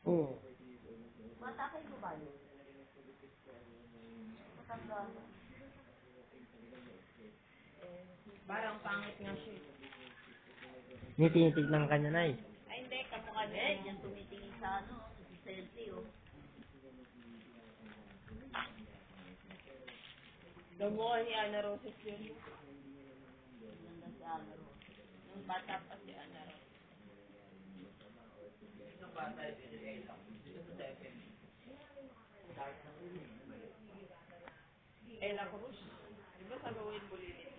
Oo. Bata kayo babae. Matanda na. Parang pangit nga siya. May tinitignan ka niya, Nay. Ay, hindi. Kamukha niya. Yan tumitingin sa sa selfie, oh. Kamukha ni Ana Roses yun. Ganda si Ano. Nung bata pa si Ana Roses. Ella Cruz. Di ba sa gawin bulilit?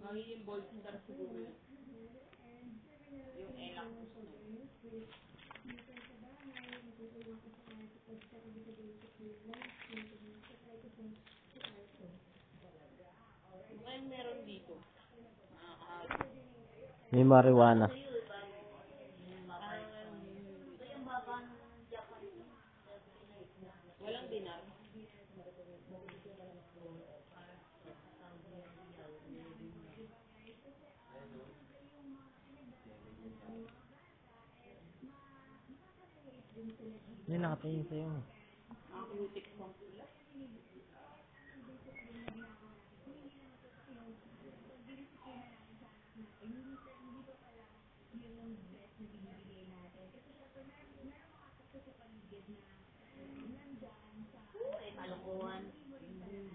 Magiging bold star siguro yun. Yung Ella Cruz na yun. Ngayon meron dito. May marijuana. Walang dinar. May nakatingin sa'yo. Ang kutik pang pula. Ay, kalokohan.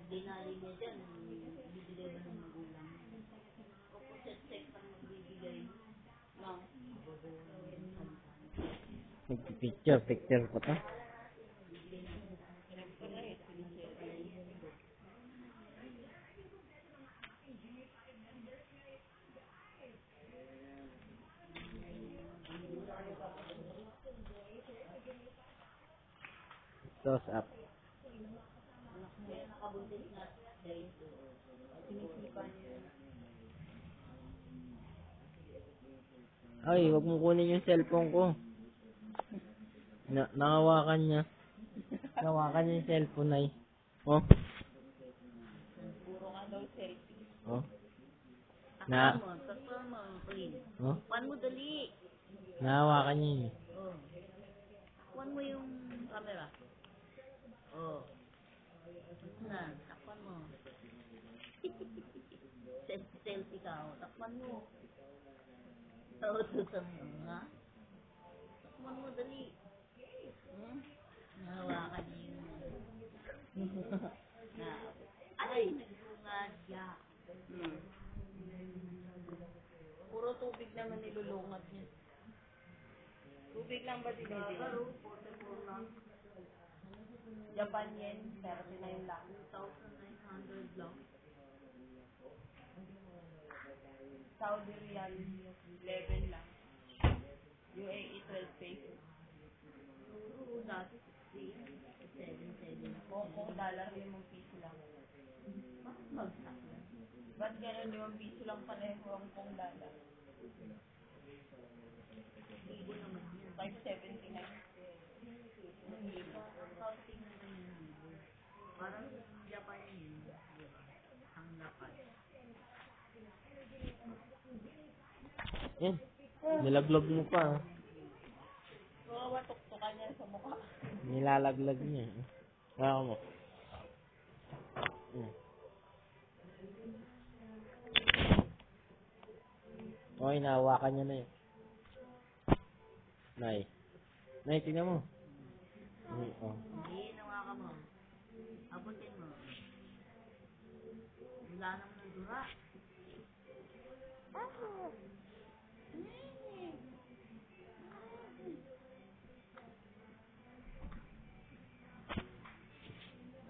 Dinali niya dyan. Bibigay ba ng magulang? O kung set-set pang magbibigay. No. Picture pa to. Close up. Nakabuntis na dahil Sinisipa niya. Ay, wag mo kunin yung cellphone ko. Nangawakan niya. Nawakan niya yung cellphone, Nay. Oh. Puro ka daw selfie. Oh. Takpan mo, please. Oh. Takpan mo dali. Nahawakan niya yun. Oh. Takpan mo yung camera. Oh. Na, takpan mo. Selfie ka, oh. Takpan mo. Tautusan mo, ha? Takpan mo dali. Hmm? Nahawakan niya yung... Ay! Nagsungadya. Puro tubig naman nilulungat niya. Tubig lang ba dinidin? Japan yen, 39 lang. 2,900 lang. Saudi riyal, 11 lang. UAE, 12 pesos. Oo, dati 67. Hong Kong dollar, 5 piso lang. Magsak na. Ba't gano'n 5 piso lang pareho Hong Kong dollar? Libo naman yan. 579. Counting naman yan. Parang Japan yun. Ang lapat. Yan. Nilaglag mo pa. Kawawa tuktukan niya sa mukha. Nilalaglag niya. Kaya mo. Okay, nahawakan niya na yun. Nay. Nay, tingnan mo. Oh. Hindi, nawa ka mo. Abutin mo. Wala naman ng dura.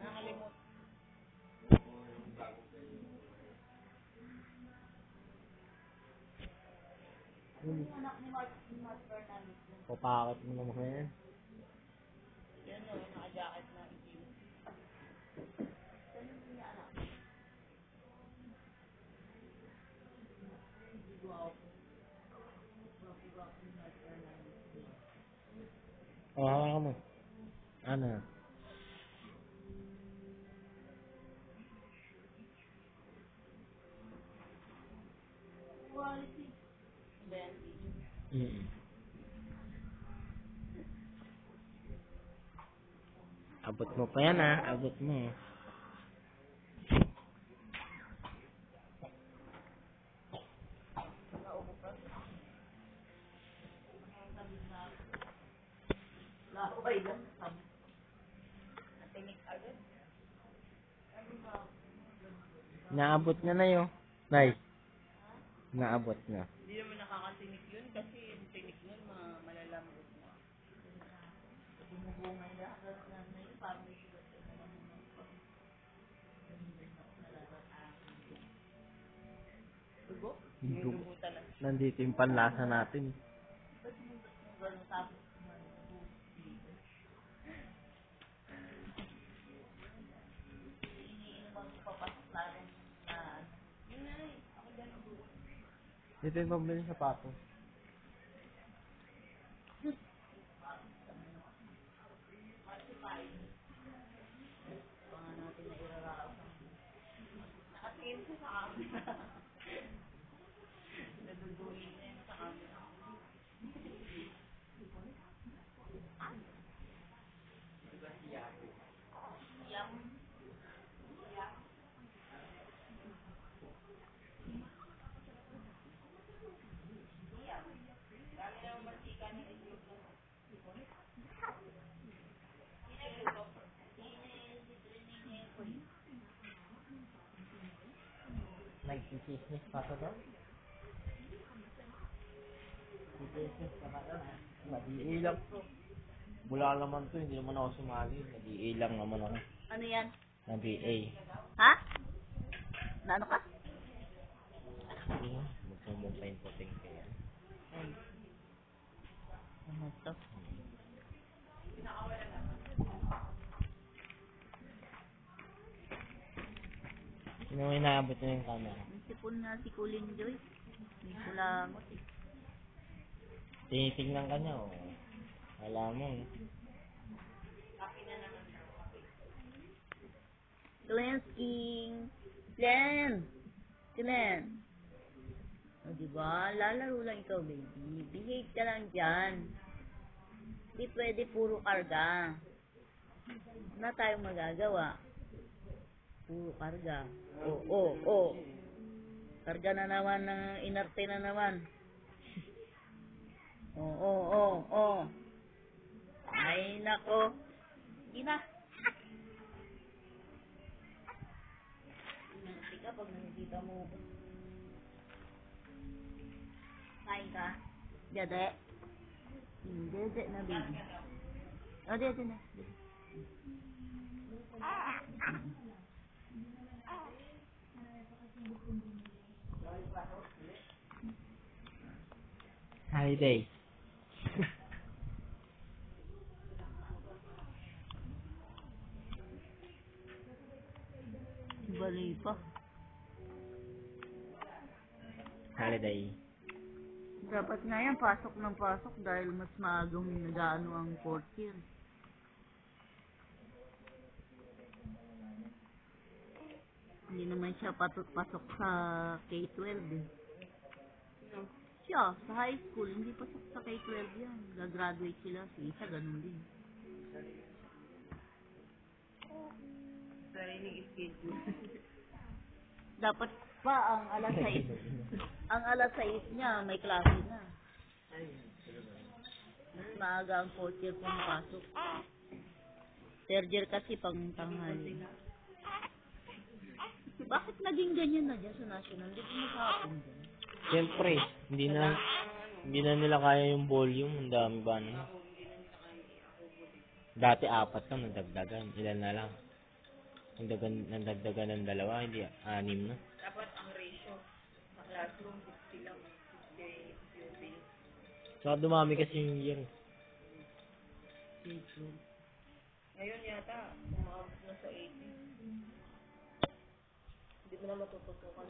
Nakalimut. Yung anak ni Mark Fernandez. Papakit mo naman yan. Yan o, naka-jacket na itim. Saan yung anak? Wow. O, hawakan mo. Ano? Quality. Ben, video. Mm. Abot mo pa yan abot mo. Lakay lang. Natinig agad. Naabot niya na yun. Nay. Naabot na. Hindi naman nakakatinig yun kasi yung tinig nun malalambot na. Bumubungan niya. Hanggang na yun. Parang may sugat ka naman. Dugo? Dugo. Yung dugo talaga. Nandito yung panlasa natin. Ba't mo gano'n tapos iniinom ang papasok lalo na Yun na eh. Ako dyan ang dugo. Dito yung pambili sa pato. mga natin na iraraos ang Nakatingin siya sa amin. Nadudungin na yun sa amin. Nag-chismis pa to doon? Chismis pa ka doon. Nag-iilang to. Wala naman to, hindi naman ako sumali. Nag-iilang naman ako. ano yan? Nag-i-A. Ha? Na ano ka? Magsumbong pa yung puting kaya. Ay. Ano to? Sino mo inaabot na yung camera? Yung sipon nga si Colin Joy. May kulangot eh. Tinitignan ka niya, o. Wala mo. Glenn King. Glenn! Glenn! O diba? Lalaro lang ikaw, baby. Behave ka lang dyan. Hindi pwede puro karga. Wala tayong magagawa. Puro karga. Oh. Karga na naman ng inarte na naman. Oh. Ay, nako. Hindi na. Inarte ka pag nakikita mo. Kain ka? Dede. Dede na, baby. O, dede na. Holiday. Bali pa. Holiday. Dapat nga yan, pasok ng pasok dahil mas maagang nag-ano ang fourth year. Hindi naman siya pasok sa K-12 eh. No. Siya, sa high school, hindi pasok sa K-12 yan. Gagraduate sila, si isa ganun din. Sariling schedule. Dapat pa ang alas 6. Ang alas 6 niya, may klase na. Mas maaga ang fourth year pumapasok. Third year kasi pang tanghali. Bakit naging ganyan na dyan sa national? Hindi ko makakapon dyan. Siyempre, hindi na nila kaya yung volume. Ang dami ba naman. Dati 4 lang, nadagdagan. Ilan na lang. Nandagdagan ng 2, hindi 6 na. Dapat ang ratio sa classroom 60 lang. 60 pupils. Saka dumami kasi yung year. Ngayon yata, umabot na sa 80. Hindi mo na matututukan